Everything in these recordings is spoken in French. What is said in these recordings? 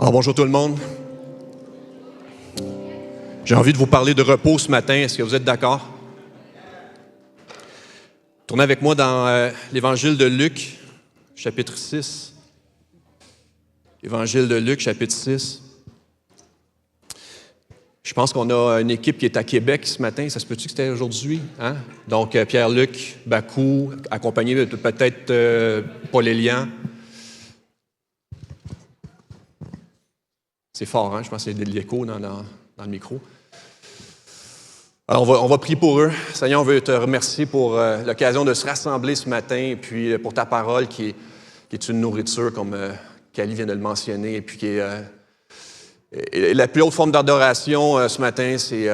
Alors bonjour tout le monde. J'ai envie de vous parler de repos ce matin. Est-ce que vous êtes d'accord? Tournez avec moi dans l'Évangile de Luc, chapitre 6. Évangile de Luc, chapitre 6. Je pense qu'on a une équipe qui est à Québec ce matin. Ça se peut-tu que c'était aujourd'hui? Hein? Donc, Pierre-Luc Bacou, accompagné de peut-être Paul Élian. C'est fort, hein? Je pense qu'il y a de l'écho dans le micro. Alors, on va prier pour eux. Seigneur, on veut te remercier pour l'occasion de se rassembler ce matin et puis pour ta parole qui est une nourriture, comme Cali vient de le mentionner, et puis qui est et la plus haute forme d'adoration ce matin, c'est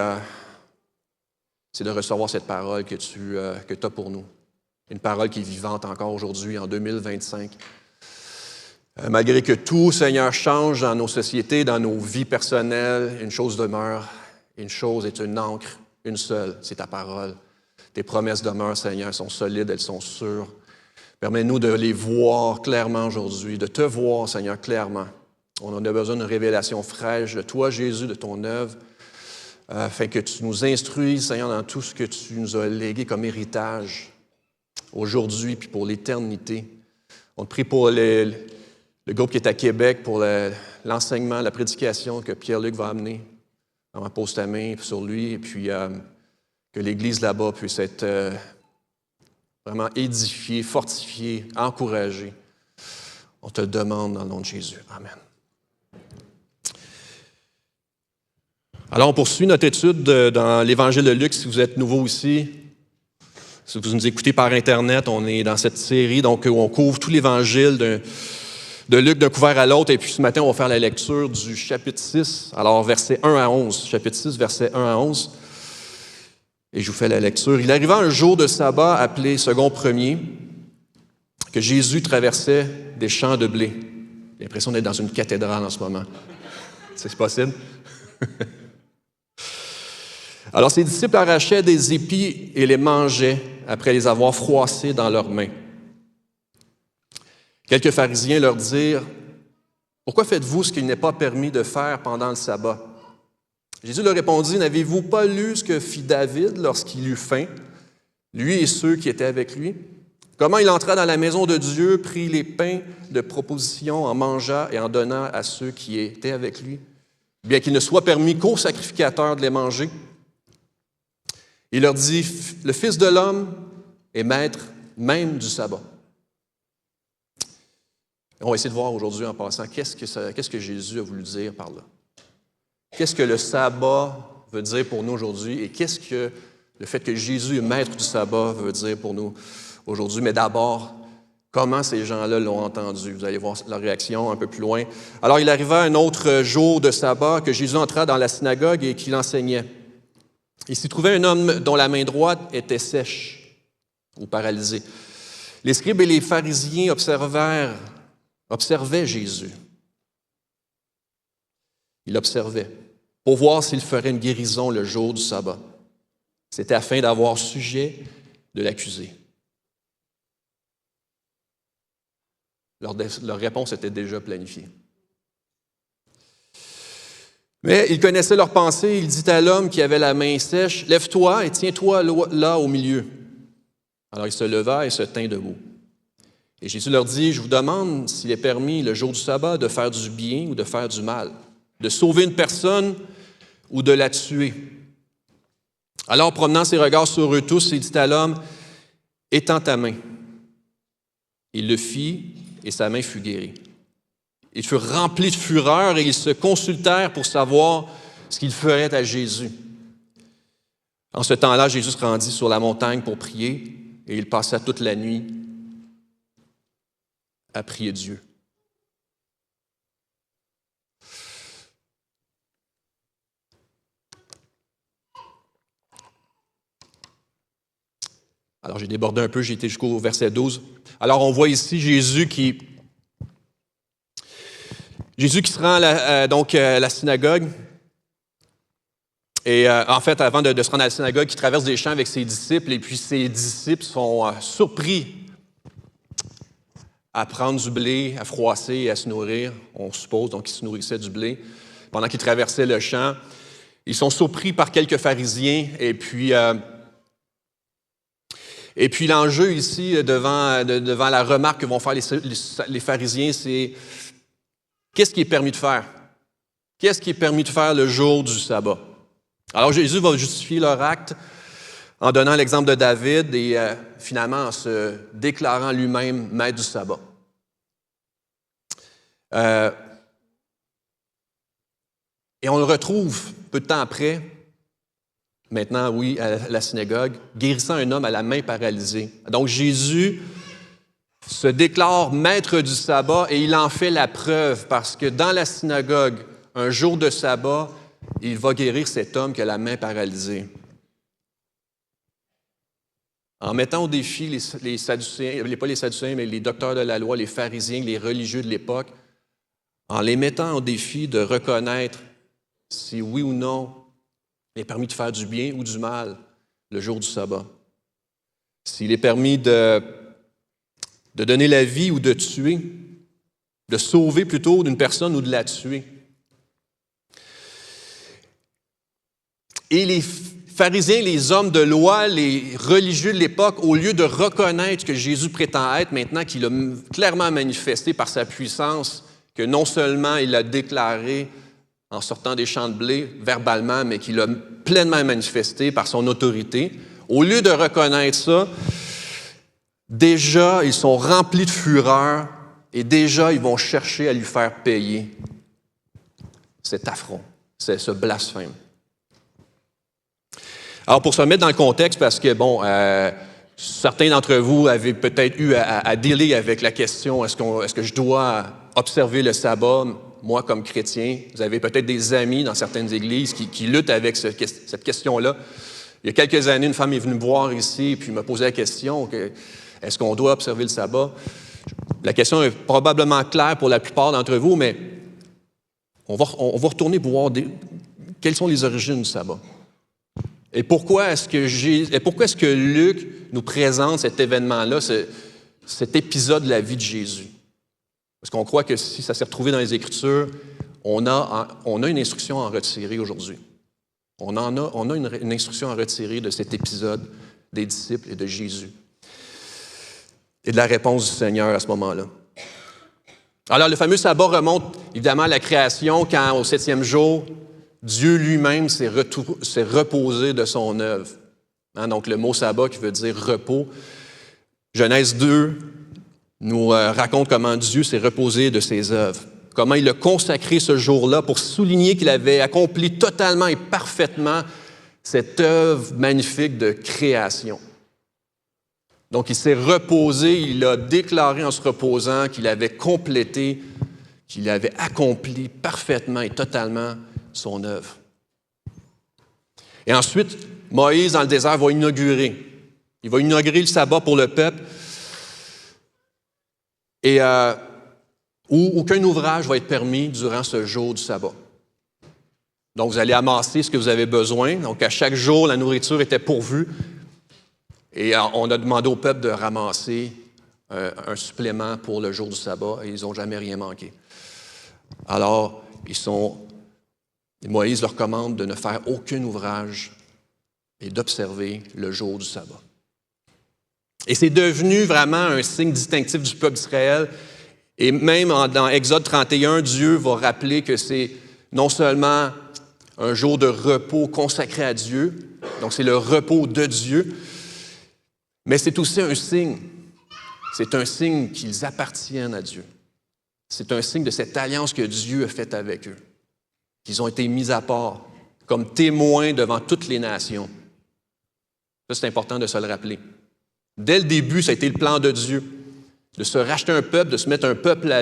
de recevoir cette parole que tu as pour nous. Une parole qui est vivante encore aujourd'hui, en 2025. Malgré que tout, Seigneur, change dans nos sociétés, dans nos vies personnelles, une chose demeure, une chose est une ancre, une seule, c'est ta parole. Tes promesses demeurent, Seigneur, sont solides, elles sont sûres. Permets-nous de les voir clairement aujourd'hui, de te voir, Seigneur, clairement. On en a besoin d'une révélation fraîche de toi, Jésus, de ton œuvre, afin que tu nous instruises, Seigneur, dans tout ce que tu nous as légué comme héritage aujourd'hui puis pour l'éternité. On te prie pour le groupe qui est à Québec, pour l'enseignement, la prédication que Pierre-Luc va amener. On pose ta main sur lui et puis que l'Église là-bas puisse être vraiment édifiée, fortifiée, encouragée. On te le demande dans le nom de Jésus. Amen. Alors, on poursuit notre étude dans l'Évangile de Luc. Si vous êtes nouveau ici, si vous nous écoutez par Internet, on est dans cette série donc, où on couvre tout l'Évangile de Luc d'un couvert à l'autre. Et puis ce matin, on va faire la lecture du chapitre 6, alors versets 1 à 11. Chapitre 6, versets 1 à 11. Et je vous fais la lecture. Il arriva un jour de sabbat appelé second premier, que Jésus traversait des champs de blé. J'ai l'impression d'être dans une cathédrale en ce moment. C'est possible? Alors ses disciples arrachaient des épis et les mangeaient après les avoir froissés dans leurs mains. Quelques pharisiens leur dirent « Pourquoi faites-vous ce qu'il n'est pas permis de faire pendant le sabbat? » Jésus leur répondit « N'avez-vous pas lu ce que fit David lorsqu'il eut faim, lui et ceux qui étaient avec lui? Comment il entra dans la maison de Dieu, prit les pains de proposition, en mangea et en donna à ceux qui étaient avec lui, bien qu'il ne soit permis qu'aux sacrificateurs de les manger. Il leur dit « Le Fils de l'homme est maître même du sabbat. » On va essayer de voir aujourd'hui en passant qu'est-ce que Jésus a voulu dire par là. Qu'est-ce que le sabbat veut dire pour nous aujourd'hui et qu'est-ce que le fait que Jésus est maître du sabbat veut dire pour nous aujourd'hui. Mais d'abord, comment ces gens-là l'ont entendu. Vous allez voir leur réaction un peu plus loin. Alors, il arriva un autre jour de sabbat que Jésus entra dans la synagogue et qu'il enseignait. Il s'y trouvait un homme dont la main droite était sèche ou paralysée. Les scribes et les pharisiens observaient Jésus. Il observait pour voir s'il ferait une guérison le jour du sabbat. C'était afin d'avoir sujet de l'accuser. Leur réponse était déjà planifiée. Mais il connaissait leurs pensées. Il dit à l'homme qui avait la main sèche, « Lève-toi et tiens-toi là au milieu. » Alors il se leva et se tint debout. Et Jésus leur dit, « Je vous demande s'il est permis le jour du sabbat de faire du bien ou de faire du mal, de sauver une personne ou de la tuer. » Alors, promenant ses regards sur eux tous, il dit à l'homme, « Étends ta main. » Il le fit et sa main fut guérie. Ils furent remplis de fureur et ils se consultèrent pour savoir ce qu'ils feraient à Jésus. En ce temps-là, Jésus se rendit sur la montagne pour prier et il passa toute la nuit à prier Dieu. Alors, j'ai débordé un peu, j'ai été jusqu'au verset 12. Alors, on voit ici Jésus qui se rend à la synagogue. Et en fait, avant de se rendre à la synagogue, il traverse des champs avec ses disciples. Et puis, ses disciples sont surpris à prendre du blé, à froisser et à se nourrir, on suppose, donc ils se nourrissaient du blé, pendant qu'ils traversaient le champ. Ils sont surpris par quelques pharisiens, et puis l'enjeu ici, devant la remarque que vont faire les pharisiens, c'est qu'est-ce qui est permis de faire? Qu'est-ce qui est permis de faire le jour du sabbat? Alors Jésus va justifier leur acte en donnant l'exemple de David et finalement en se déclarant lui-même maître du sabbat. Et on le retrouve peu de temps après, maintenant, oui, à la synagogue, guérissant un homme à la main paralysée. Donc Jésus se déclare maître du sabbat et il en fait la preuve parce que dans la synagogue, un jour de sabbat, il va guérir cet homme qui a la main paralysée. En mettant au défi les Sadducéens, pas les Sadducéens, mais les docteurs de la loi, les pharisiens, les religieux de l'époque, en les mettant au défi de reconnaître si oui ou non il est permis de faire du bien ou du mal le jour du sabbat. S'il est permis de donner la vie ou de tuer, de sauver plutôt d'une personne ou de la tuer. Et les pharisiens, les hommes de loi, les religieux de l'époque, au lieu de reconnaître que Jésus prétend être, maintenant qu'il a clairement manifesté par sa puissance, que non seulement il a déclaré en sortant des champs de blé verbalement, mais qu'il a pleinement manifesté par son autorité, au lieu de reconnaître ça, déjà ils sont remplis de fureur et déjà ils vont chercher à lui faire payer cet affront, ce blasphème. Alors, pour se mettre dans le contexte, parce que, certains d'entre vous avaient peut-être eu à dealer avec la question, est-ce que je dois observer le sabbat, moi, comme chrétien? Vous avez peut-être des amis dans certaines églises qui luttent avec cette question-là. Il y a quelques années, une femme est venue me voir ici et puis me posait la question, est-ce qu'on doit observer le sabbat? La question est probablement claire pour la plupart d'entre vous, mais on va retourner pour voir quelles sont les origines du sabbat. Et pourquoi est-ce que Luc nous présente cet événement-là, cet épisode de la vie de Jésus? Parce qu'on croit que si ça s'est retrouvé dans les Écritures, on a une instruction à en retirer aujourd'hui. On a une instruction à retirer de cet épisode des disciples et de Jésus. Et de la réponse du Seigneur à ce moment-là. Alors, le fameux sabbat remonte évidemment à la création, quand au 7e jour, Dieu lui-même s'est reposé de son œuvre. Donc, le mot sabbat qui veut dire repos. Genèse 2 nous raconte comment Dieu s'est reposé de ses œuvres, comment il a consacré ce jour-là pour souligner qu'il avait accompli totalement et parfaitement cette œuvre magnifique de création. Donc, il s'est reposé, il a déclaré en se reposant qu'il avait complété, qu'il avait accompli parfaitement et totalement son œuvre. Et ensuite, Moïse, dans le désert, va inaugurer. Il va inaugurer le sabbat pour le peuple et où aucun ouvrage va être permis durant ce jour du sabbat. Donc, vous allez amasser ce que vous avez besoin. Donc, à chaque jour, la nourriture était pourvue. Et on a demandé au peuple de ramasser un supplément pour le jour du sabbat et ils n'ont jamais rien manqué. Alors, Moïse leur commande de ne faire aucun ouvrage et d'observer le jour du sabbat. Et c'est devenu vraiment un signe distinctif du peuple d'Israël. Et même dans Exode 31, Dieu va rappeler que c'est non seulement un jour de repos consacré à Dieu, donc c'est le repos de Dieu, mais c'est aussi un signe. C'est un signe qu'ils appartiennent à Dieu. C'est un signe de cette alliance que Dieu a faite avec eux, qu'ils ont été mis à part comme témoins devant toutes les nations. Ça, c'est important de se le rappeler. Dès le début, ça a été le plan de Dieu, de se racheter un peuple, de se mettre un peuple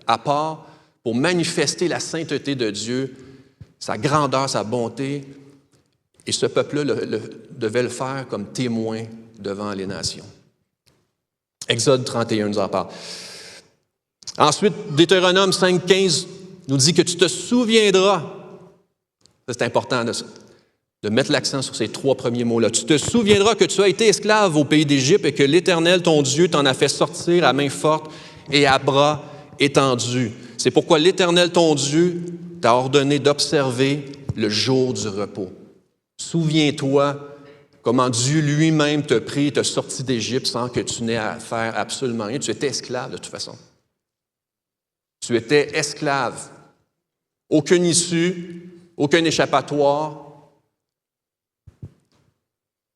à part pour manifester la sainteté de Dieu, sa grandeur, sa bonté. Et ce peuple-là devait le faire comme témoin devant les nations. Exode 31 nous en parle. Ensuite, Deutéronome 5,15 nous dit que tu te souviendras, ça c'est important de mettre l'accent sur ces 3 premiers mots-là, tu te souviendras que tu as été esclave au pays d'Égypte et que l'Éternel, ton Dieu, t'en a fait sortir à main forte et à bras étendus. C'est pourquoi l'Éternel, ton Dieu, t'a ordonné d'observer le jour du repos. Souviens-toi comment Dieu lui-même t'a pris et t'a sorti d'Égypte sans que tu n'aies à faire absolument rien. Tu étais esclave de toute façon. Tu étais esclave. Aucune issue, aucun échappatoire,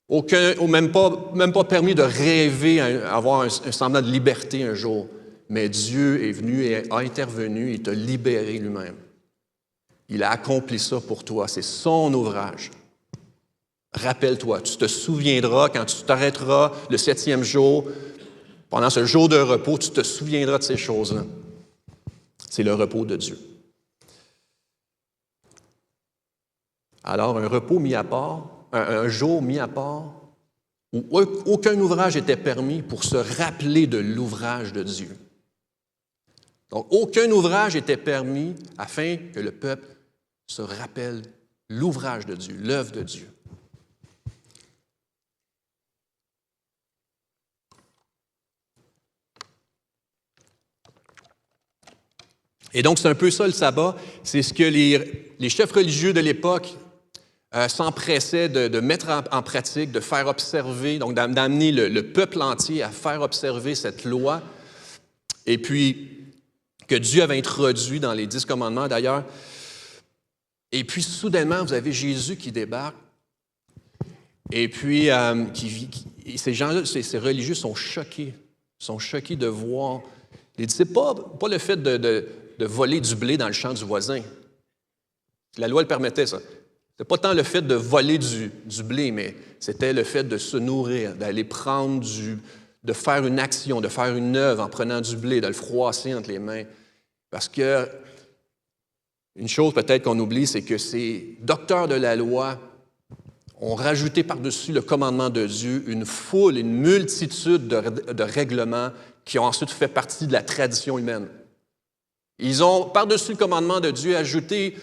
même pas permis de rêver à avoir un semblant de liberté un jour. Mais Dieu est venu et a intervenu et t'a libéré lui-même. Il a accompli ça pour toi. C'est son ouvrage. Rappelle-toi, tu te souviendras quand tu t'arrêteras le 7e jour, pendant ce jour de repos, tu te souviendras de ces choses-là. C'est le repos de Dieu. Alors, un repos mis à part, un jour mis à part, où aucun ouvrage n'était permis pour se rappeler de l'ouvrage de Dieu. Donc, aucun ouvrage n'était permis afin que le peuple se rappelle l'ouvrage de Dieu, l'œuvre de Dieu. Et donc, c'est un peu ça le sabbat. C'est ce que les chefs religieux de l'époque s'empressaient de mettre en pratique, de faire observer, donc d'amener le peuple entier à faire observer cette loi. Et puis, que Dieu avait introduit dans les 10 commandements d'ailleurs. Et puis, soudainement, vous avez Jésus qui débarque. Et puis, ces gens-là, ces religieux sont choqués de voir. Les disciples, pas le fait de voler du blé dans le champ du voisin. La loi le permettait, ça. Ce n'était pas tant le fait de voler du blé, mais c'était le fait de se nourrir, d'aller prendre de faire une action, de faire une œuvre en prenant du blé, de le froisser entre les mains. Parce que, une chose peut-être qu'on oublie, c'est que ces docteurs de la loi ont rajouté par-dessus le commandement de Dieu une multitude de règlements qui ont ensuite fait partie de la tradition humaine. Ils ont, par-dessus le commandement de Dieu, ajouté,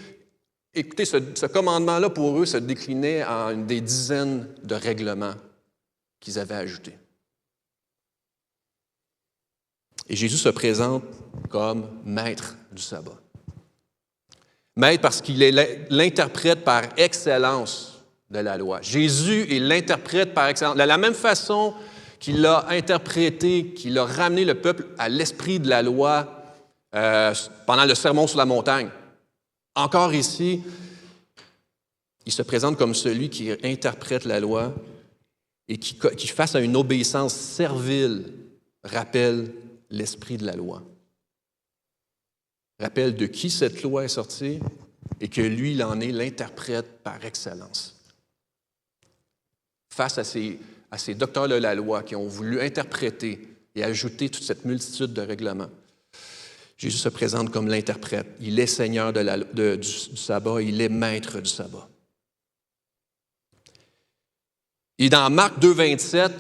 écoutez, ce commandement-là, pour eux, se déclinait en des dizaines de règlements qu'ils avaient ajoutés. Et Jésus se présente comme maître du sabbat. Maître parce qu'il est l'interprète par excellence de la loi. Jésus est l'interprète par excellence. De la même façon qu'il l'a interprété, qu'il a ramené le peuple à l'esprit de la loi pendant le sermon sur la montagne. Encore ici, il se présente comme celui qui interprète la loi et qui face à une obéissance servile, rappelle l'esprit de la loi. Rappelle de qui cette loi est sortie et que lui, il en est l'interprète par excellence. Face à ces docteurs de la loi qui ont voulu interpréter et ajouter toute cette multitude de règlements, Jésus se présente comme l'interprète. Il est Seigneur du sabbat, il est maître du sabbat. Et dans Marc 2, 27,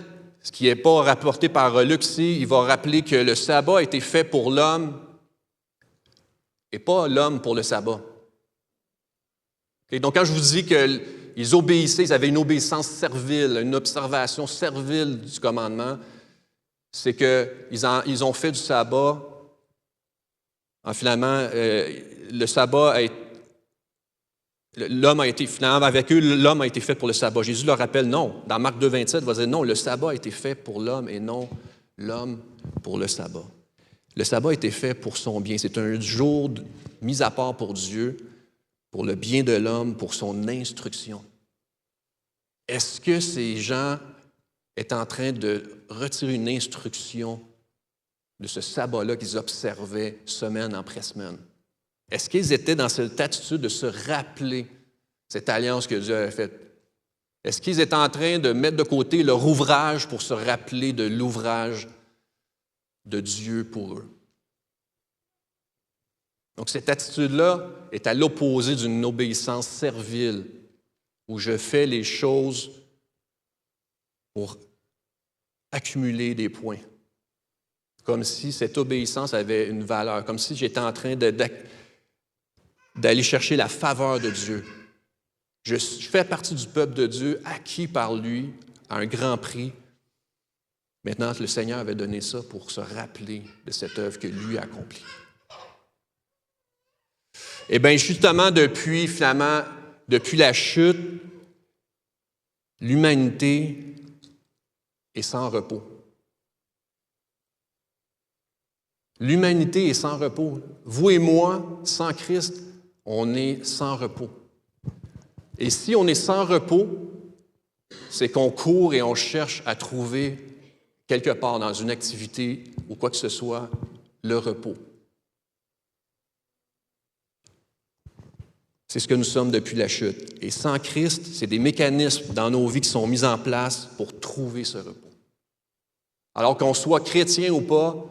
ce qui n'est pas rapporté par Luc ici, il va rappeler que le sabbat a été fait pour l'homme et pas l'homme pour le sabbat. Okay? Donc, quand je vous dis qu'ils obéissaient, ils avaient une obéissance servile, une observation servile du commandement, c'est qu'ils ont fait du sabbat. Finalement, le sabbat l'homme a été, finalement, avec eux, l'homme a été fait pour le sabbat. Jésus leur rappelle, non. Dans Marc 2, 27, il va dire, non, le sabbat a été fait pour l'homme et non l'homme pour le sabbat. Le sabbat a été fait pour son bien. C'est un jour mis à part pour Dieu, pour le bien de l'homme, pour son instruction. Est-ce que ces gens étaient en train de retirer une instruction de ce sabbat-là qu'ils observaient semaine après semaine? Est-ce qu'ils étaient dans cette attitude de se rappeler cette alliance que Dieu avait faite? Est-ce qu'ils étaient en train de mettre de côté leur ouvrage pour se rappeler de l'ouvrage de Dieu pour eux? Donc cette attitude-là est à l'opposé d'une obéissance servile, où je fais les choses pour accumuler des points. Comme si cette obéissance avait une valeur, comme si j'étais en train d'aller chercher la faveur de Dieu. Je fais partie du peuple de Dieu, acquis par lui à un grand prix. Maintenant, le Seigneur avait donné ça pour se rappeler de cette œuvre que lui a accomplie. Eh bien, justement, depuis la chute, l'humanité est sans repos. L'humanité est sans repos. Vous et moi, sans Christ, on est sans repos. Et si on est sans repos, c'est qu'on court et on cherche à trouver quelque part dans une activité ou quoi que ce soit le repos. C'est ce que nous sommes depuis la chute. Et sans Christ, c'est des mécanismes dans nos vies qui sont mis en place pour trouver ce repos. Alors qu'on soit chrétien ou pas,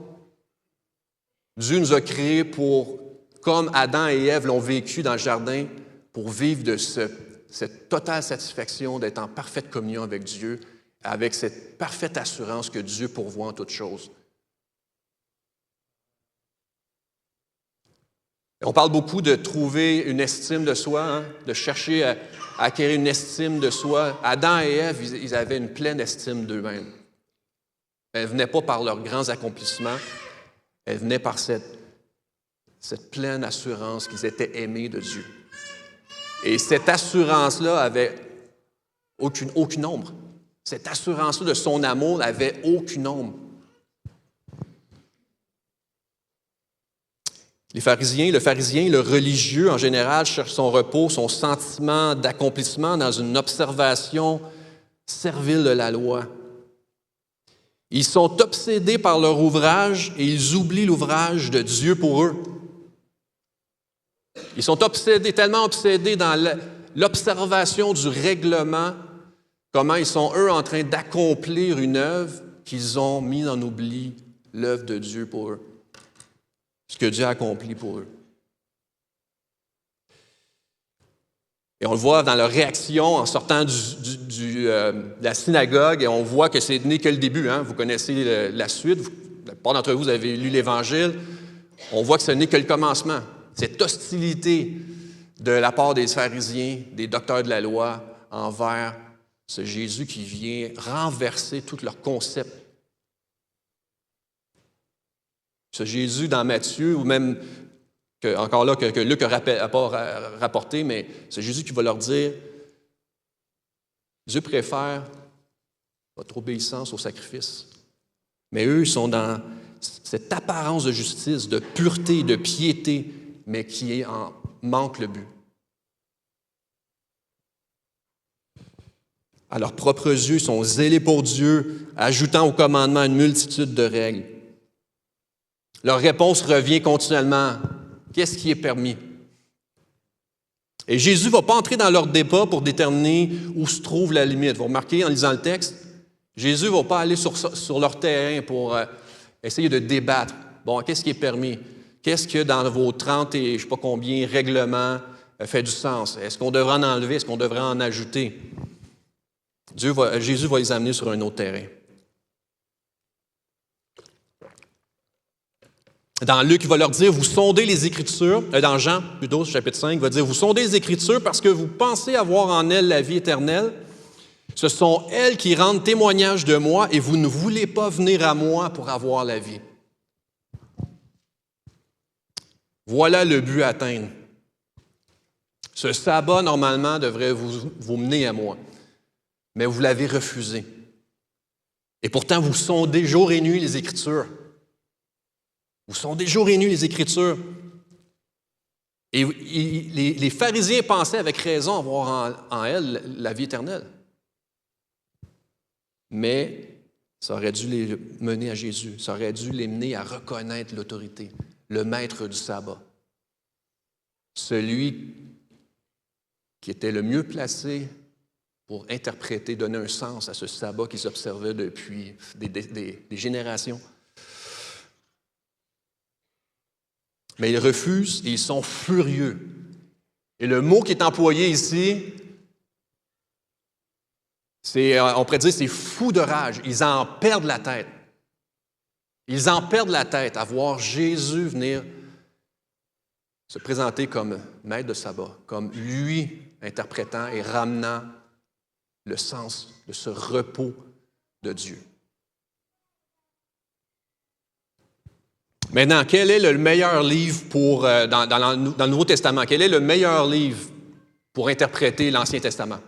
Dieu nous a créés pour, comme Adam et Ève l'ont vécu dans le jardin, pour vivre de cette totale satisfaction d'être en parfaite communion avec Dieu, avec cette parfaite assurance que Dieu pourvoit en toutes choses. On parle beaucoup de trouver une estime de soi, de chercher à acquérir une estime de soi. Adam et Ève, ils avaient une pleine estime d'eux-mêmes. Elle ne venait pas par leurs grands accomplissements, elle venait par cette pleine assurance qu'ils étaient aimés de Dieu. Et cette assurance-là avait aucune ombre. Cette assurance-là de son amour n'avait aucune ombre. Le pharisien, le religieux en général, cherche son repos, son sentiment d'accomplissement dans une observation servile de la loi. Ils sont obsédés par leur ouvrage et ils oublient l'ouvrage de Dieu pour eux. Ils sont tellement obsédés dans l'observation du règlement, comment ils sont, eux, en train d'accomplir une œuvre qu'ils ont mis en oubli l'œuvre de Dieu pour eux. Ce que Dieu a accompli pour eux. Et on le voit dans leur réaction en sortant de la synagogue, et on voit que ce n'est que le début. Vous connaissez la suite. La plupart d'entre vous avez lu l'Évangile. On voit que ce n'est que le commencement. Cette hostilité de la part des pharisiens, des docteurs de la loi, envers ce Jésus qui vient renverser tout leur concept. Ce Jésus dans Matthieu, ou même, encore là, que Luc n'a pas rapporté, mais c'est Jésus qui va leur dire, Dieu préfère votre obéissance au sacrifice. Mais eux, ils sont dans cette apparence de justice, de pureté, de piété, mais qui en manque le but. À leurs propres yeux, ils sont zélés pour Dieu, ajoutant au commandement une multitude de règles. Leur réponse revient continuellement. Qu'est-ce qui est permis? Et Jésus ne va pas entrer dans leur débat pour déterminer où se trouve la limite. Vous remarquez en lisant le texte, Jésus ne va pas aller sur leur terrain pour essayer de débattre. Bon, qu'est-ce qui est permis? Qu'est-ce que dans vos 30 et je ne sais pas combien règlements fait du sens? Est-ce qu'on devrait en enlever? Est-ce qu'on devrait en ajouter? Jésus va les amener sur un autre terrain. Dans Luc, il va leur dire, vous sondez les Écritures, dans Jean, plutôt, chapitre 5, il va dire, vous sondez les Écritures parce que vous pensez avoir en elles la vie éternelle. Ce sont elles qui rendent témoignage de moi et vous ne voulez pas venir à moi pour avoir la vie. Voilà le but à atteindre. Ce sabbat, normalement, devrait vous mener à moi, mais vous l'avez refusé. Et pourtant, vous sondez jour et nuit les Écritures. Vous sondez jour et nuit les Écritures. Et les pharisiens pensaient avec raison avoir en elles la vie éternelle. Mais ça aurait dû les mener à Jésus. Ça aurait dû les mener à reconnaître l'autorité, le maître du sabbat. Celui qui était le mieux placé pour interpréter, donner un sens à ce sabbat qu'ils observaient depuis des générations. Mais ils refusent et ils sont furieux. Et le mot qui est employé ici, on pourrait dire, c'est fou de rage. Ils en perdent la tête. Ils en perdent la tête à voir Jésus venir se présenter comme maître de sabbat, comme lui interprétant et ramenant le sens de ce repos de Dieu. Maintenant, quel est le meilleur livre dans le Nouveau Testament? Quel est le meilleur livre pour interpréter l'Ancien Testament?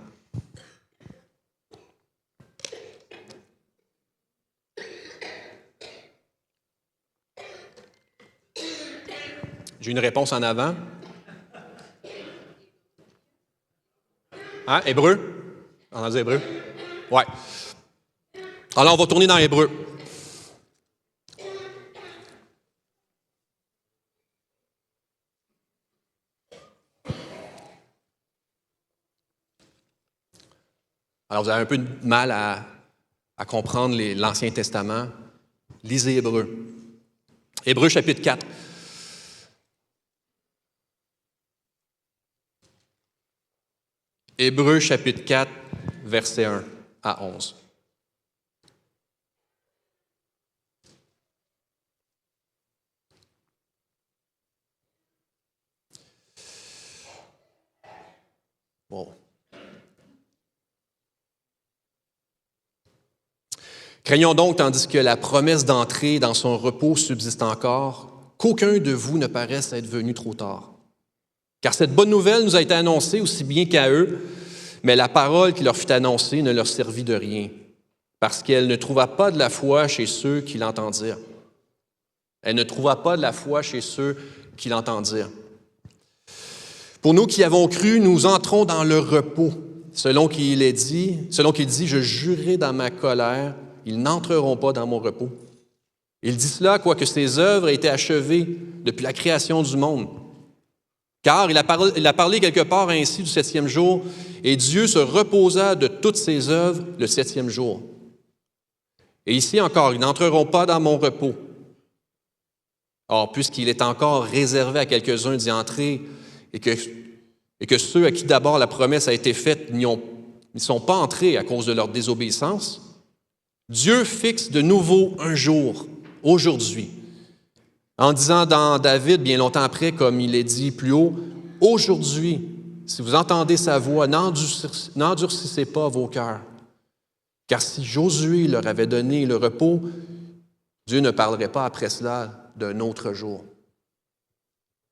J'ai une réponse en avant. Hein? Hébreu? On a dit Hébreu? Ouais. Alors, on va tourner dans Hébreu. Alors, vous avez un peu de mal à comprendre l'Ancien Testament. Lisez Hébreu. Hébreu chapitre 4. Hébreu chapitre 4, versets 1 à 11. Bon. Craignons donc, tandis que la promesse d'entrer dans son repos subsiste encore, qu'aucun de vous ne paraisse être venu trop tard. Car cette bonne nouvelle nous a été annoncée aussi bien qu'à eux, mais la parole qui leur fut annoncée ne leur servit de rien, parce qu'elle ne trouva pas de la foi chez ceux qui l'entendirent. Elle ne trouva pas de la foi chez ceux qui l'entendirent. Pour nous qui avons cru, nous entrons dans le repos, selon qu'il dit, je jurai dans ma colère, ils n'entreront pas dans mon repos. Il dit cela, quoique ses œuvres aient été achevées depuis la création du monde. Car il a parlé quelque part ainsi du septième jour, et Dieu se reposa de toutes ses œuvres le septième jour. Et ici encore, ils n'entreront pas dans mon repos. Or, puisqu'il est encore réservé à quelques-uns d'y entrer, et que ceux à qui d'abord la promesse a été faite n'y sont pas entrés à cause de leur désobéissance, Dieu fixe de nouveau un jour, aujourd'hui, en disant dans David, bien longtemps après, comme il est dit plus haut, « Aujourd'hui, si vous entendez sa voix, n'endurcissez pas vos cœurs. Car si Josué leur avait donné le repos, Dieu ne parlerait pas après cela d'un autre jour. »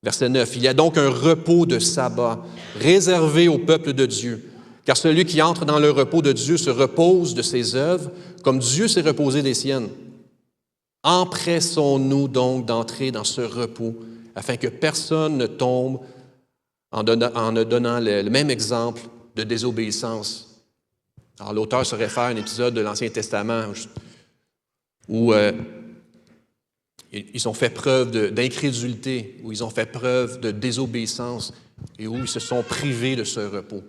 Verset 9, « Il y a donc un repos de sabbat réservé au peuple de Dieu, car celui qui entre dans le repos de Dieu se repose de ses œuvres, comme Dieu s'est reposé des siennes. Empressons-nous donc d'entrer dans ce repos, afin que personne ne tombe en ne donnant le même exemple de désobéissance. » Alors, l'auteur se réfère à un épisode de l'Ancien Testament où ils ont fait preuve d'incrédulité, où ils ont fait preuve de désobéissance et où ils se sont privés de ce repos.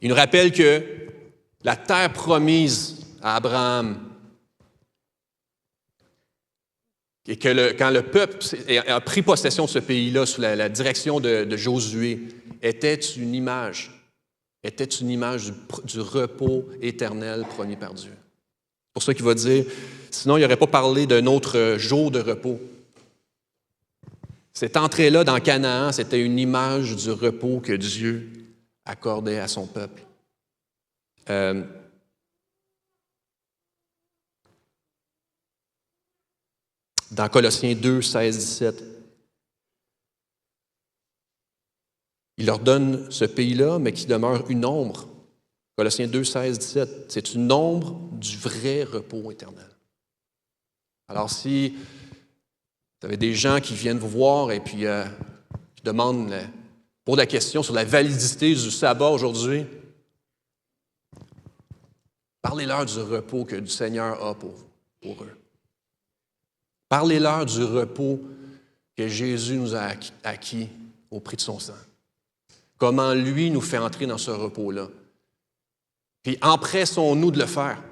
Il nous rappelle que la terre promise à Abraham, et que quand le peuple a pris possession de ce pays-là sous la direction de Josué, était une image du repos éternel promis par Dieu. C'est pour ça qu'il va dire, sinon il n'aurait pas parlé d'un autre jour de repos. Cette entrée-là dans Canaan, c'était une image du repos que Dieu accordait à son peuple. Dans Colossiens 2, 16, 17, il leur donne ce pays-là, mais qui demeure une ombre. Colossiens 2, 16, 17, c'est une ombre du vrai repos éternel. Alors si vous avez des gens qui viennent vous voir et puis qui demandent, posent la question sur la validité du sabbat aujourd'hui, parlez-leur du repos que le Seigneur a pour eux. Parlez-leur du repos que Jésus nous a acquis au prix de son sang. Comment lui nous fait entrer dans ce repos-là. Puis empressons-nous de le faire.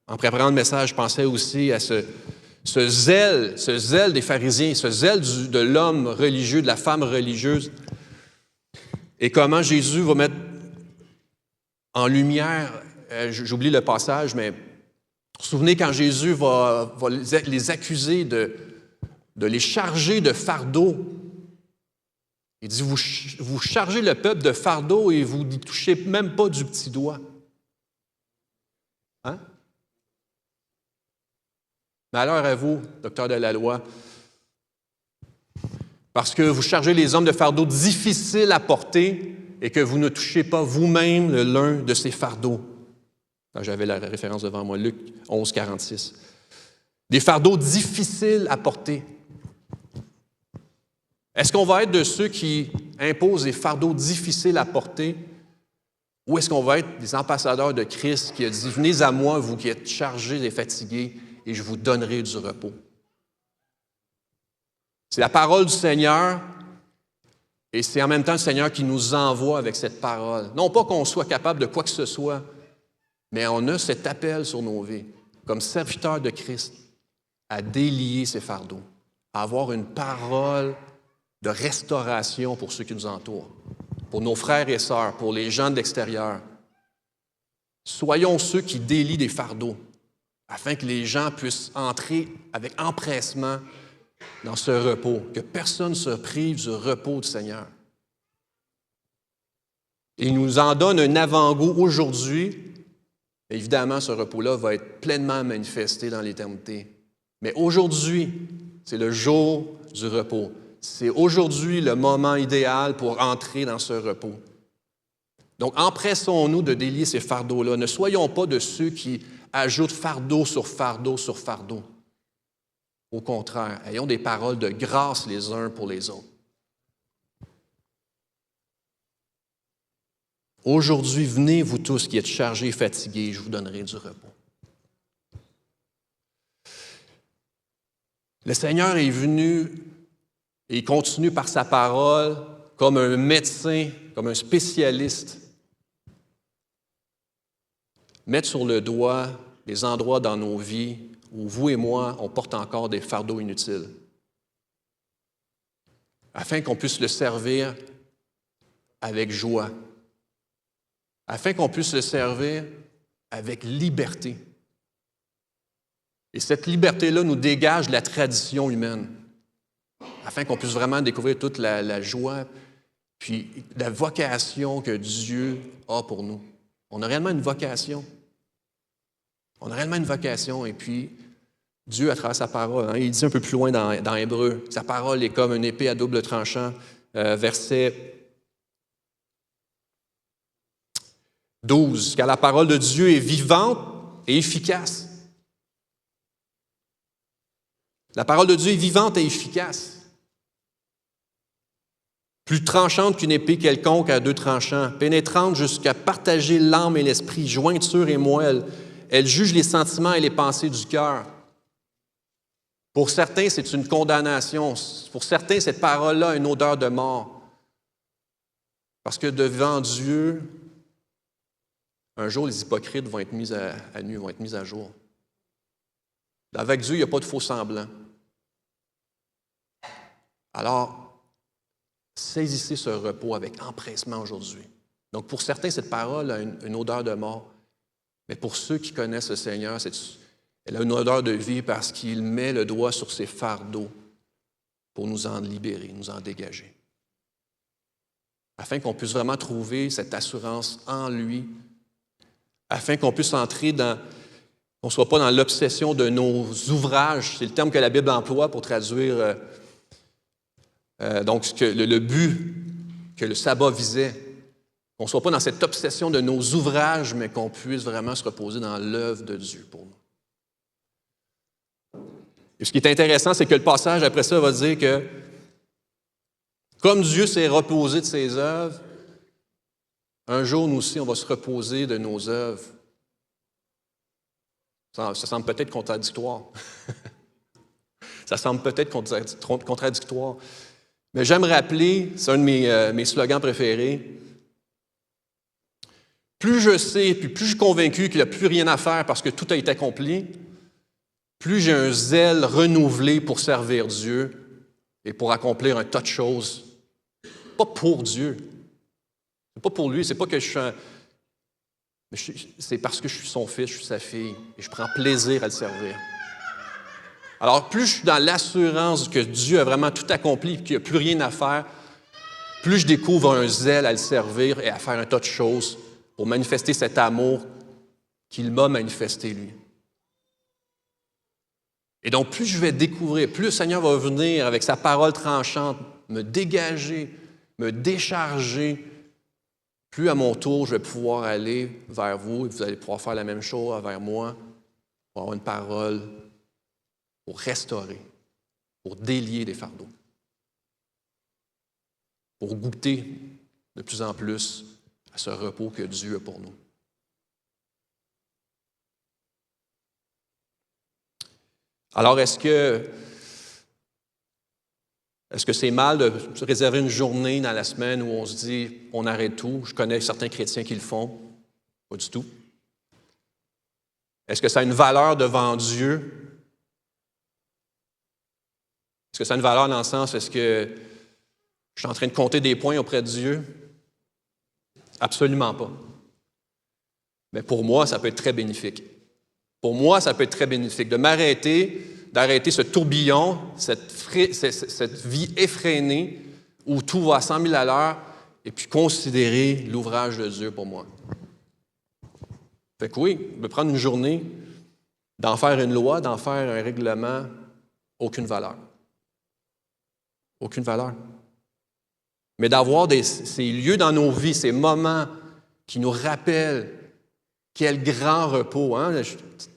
En préparant le message, je pensais aussi à ce zèle des pharisiens, ce zèle de l'homme religieux, de la femme religieuse, et comment Jésus va mettre en lumière, j'oublie le passage, mais vous vous souvenez quand Jésus va les accuser de les charger de fardeaux Il dit, vous chargez le peuple de fardeau et vous n'y touchez même pas du petit doigt. Hein? Malheur à vous, docteur de la loi, parce que vous chargez les hommes de fardeaux difficiles à porter et que vous ne touchez pas vous-même l'un de ces fardeaux. J'avais la référence devant moi, Luc 11, 46. Des fardeaux difficiles à porter. Est-ce qu'on va être de ceux qui imposent des fardeaux difficiles à porter ou est-ce qu'on va être des ambassadeurs de Christ qui a dit « Venez à moi, vous qui êtes chargés et fatigués, et je vous donnerai du repos. » C'est la parole du Seigneur et c'est en même temps le Seigneur qui nous envoie avec cette parole. Non pas qu'on soit capable de quoi que ce soit, mais on a cet appel sur nos vies, comme serviteurs de Christ, à délier ces fardeaux, à avoir une parole de restauration pour ceux qui nous entourent, pour nos frères et sœurs, pour les gens de l'extérieur. Soyons ceux qui délient des fardeaux, afin que les gens puissent entrer avec empressement dans ce repos, que personne ne se prive du repos du Seigneur. Il nous en donne un avant-goût aujourd'hui. Évidemment, ce repos-là va être pleinement manifesté dans l'éternité. Mais aujourd'hui, c'est le jour du repos. C'est aujourd'hui le moment idéal pour entrer dans ce repos. Donc, empressons-nous de délier ces fardeaux-là. Ne soyons pas de ceux qui ajoutent fardeau sur fardeau sur fardeau. Au contraire, ayons des paroles de grâce les uns pour les autres. Aujourd'hui, venez, vous tous qui êtes chargés et fatigués, je vous donnerai du repos. Le Seigneur est venu et il continue par sa parole comme un médecin, comme un spécialiste, mettre sur le doigt les endroits dans nos vies où vous et moi, on porte encore des fardeaux inutiles, afin qu'on puisse le servir avec joie, afin qu'on puisse le servir avec liberté. Et cette liberté-là nous dégage de la tradition humaine, afin qu'on puisse vraiment découvrir toute la joie puis la vocation que Dieu a pour nous. On a réellement une vocation. On a réellement une vocation, et puis Dieu, à travers sa parole, il dit un peu plus loin dans Hébreu, sa parole est comme une épée à double tranchant, verset 12, car la parole de Dieu est vivante et efficace. La parole de Dieu est vivante et efficace. Plus tranchante qu'une épée quelconque à deux tranchants, pénétrante jusqu'à partager l'âme et l'esprit, jointure et moelle. Elle juge les sentiments et les pensées du cœur. Pour certains, c'est une condamnation. Pour certains, cette parole-là a une odeur de mort. Parce que devant Dieu, un jour, les hypocrites vont être mis à nu, vont être mis à jour. Avec Dieu, il n'y a pas de faux semblants. Alors, saisissez ce repos avec empressement aujourd'hui. Donc, pour certains, cette parole a une odeur de mort. Mais pour ceux qui connaissent le Seigneur, elle a une odeur de vie parce qu'il met le doigt sur ses fardeaux pour nous en libérer, nous en dégager. Afin qu'on puisse vraiment trouver cette assurance en lui, afin qu'on puisse entrer qu'on ne soit pas dans l'obsession de nos ouvrages. C'est le terme que la Bible emploie pour traduire donc le but que le sabbat visait. Qu'on ne soit pas dans cette obsession de nos ouvrages, mais qu'on puisse vraiment se reposer dans l'œuvre de Dieu pour nous. Et ce qui est intéressant, c'est que le passage après ça va dire que comme Dieu s'est reposé de ses œuvres, un jour, nous aussi, on va se reposer de nos œuvres. Ça semble peut-être contradictoire. Ça semble peut-être contradictoire. Mais j'aime rappeler, c'est un de mes slogans préférés, plus je sais, puis plus je suis convaincu qu'il n'y a plus rien à faire parce que tout a été accompli, plus j'ai un zèle renouvelé pour servir Dieu et pour accomplir un tas de choses. Pas pour Dieu. C'est pas pour lui, c'est pas que c'est parce que je suis son fils, je suis sa fille, et je prends plaisir à le servir. Alors, plus je suis dans l'assurance que Dieu a vraiment tout accompli et qu'il n'y a plus rien à faire, plus je découvre un zèle à le servir et à faire un tas de choses pour manifester cet amour qu'il m'a manifesté, lui. Et donc, plus je vais découvrir, plus le Seigneur va venir avec sa parole tranchante, me dégager, me décharger, plus à mon tour, je vais pouvoir aller vers vous et vous allez pouvoir faire la même chose envers moi, pour avoir une parole pour restaurer, pour délier des fardeaux, pour goûter de plus en plus à ce repos que Dieu a pour nous. Alors, est-ce que c'est mal de se réserver une journée dans la semaine où on se dit, on arrête tout? Je connais certains chrétiens qui le font. Pas du tout. Est-ce que ça a une valeur devant Dieu? Est-ce que ça a une valeur dans le sens, est-ce que je suis en train de compter des points auprès de Dieu? Absolument pas. Mais pour moi, ça peut être très bénéfique. Pour moi, ça peut être très bénéfique de d'arrêter ce tourbillon, cette vie effrénée où tout va à 100 000 à l'heure et puis considérer l'ouvrage de Dieu pour moi. Fait que oui, de prendre une journée, d'en faire une loi, d'en faire un règlement, aucune valeur. Aucune valeur. Mais d'avoir ces lieux dans nos vies, ces moments qui nous rappellent quel grand repos. Hein?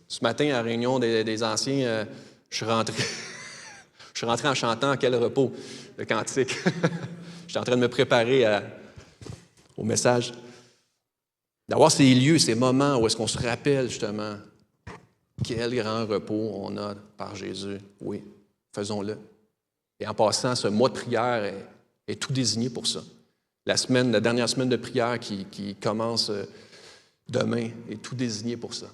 Ce matin, à la réunion des anciens, je suis rentré en chantant « Quel repos », le cantique. J'étais en train de me préparer au message. D'avoir ces lieux, ces moments où est-ce qu'on se rappelle justement quel grand repos on a par Jésus. Oui, faisons-le. Et en passant, ce mois de prière est tout désigné pour ça. La dernière semaine de prière qui commence demain est tout désigné pour ça.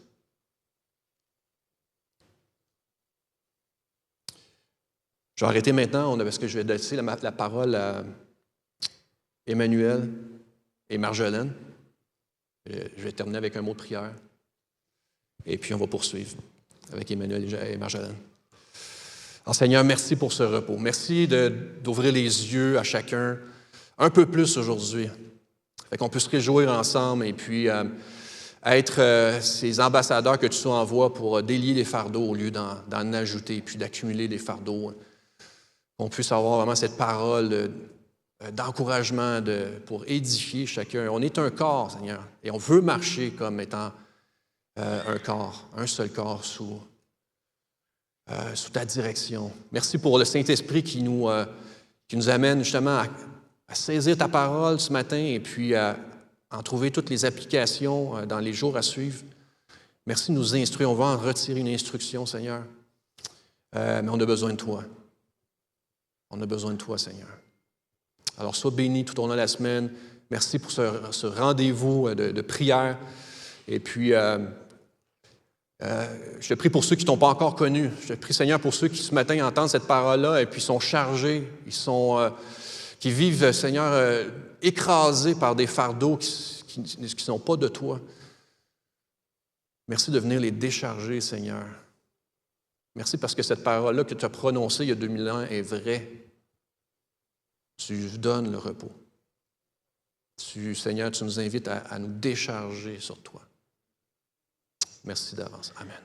Je vais arrêter maintenant parce que je vais laisser la parole à Emmanuel et Marjolaine. Je vais terminer avec un mot de prière. Et puis on va poursuivre avec Emmanuel et Marjolaine. Alors, Seigneur, merci pour ce repos. Merci d'ouvrir les yeux à chacun un peu plus aujourd'hui. Fait qu'on puisse se réjouir ensemble et puis être ces ambassadeurs que tu envoies pour délier les fardeaux au lieu d'en ajouter puis d'accumuler des fardeaux. Qu'on puisse avoir vraiment cette parole d'encouragement pour édifier chacun. On est un corps, Seigneur, et on veut marcher comme étant un corps, un seul corps sous ta direction. Merci pour le Saint-Esprit qui nous amène justement à saisir ta parole ce matin et puis à en trouver toutes les applications dans les jours à suivre. Merci de nous instruire. On va en retirer une instruction, Seigneur. Mais on a besoin de toi. On a besoin de toi, Seigneur. Alors, sois béni tout au long de la semaine. Merci pour ce rendez-vous de prière. Et puis, je te prie pour ceux qui ne t'ont pas encore connu. Je te prie, Seigneur, pour ceux qui ce matin entendent cette parole-là et puis sont chargés, qui vivent, Seigneur, écrasés par des fardeaux qui ne sont pas de toi. Merci de venir les décharger, Seigneur. Merci parce que cette parole-là que tu as prononcée il y a 2000 ans est vraie. Tu donnes le repos. Seigneur, tu nous invites à nous décharger sur toi. Merci d'avance. Amen.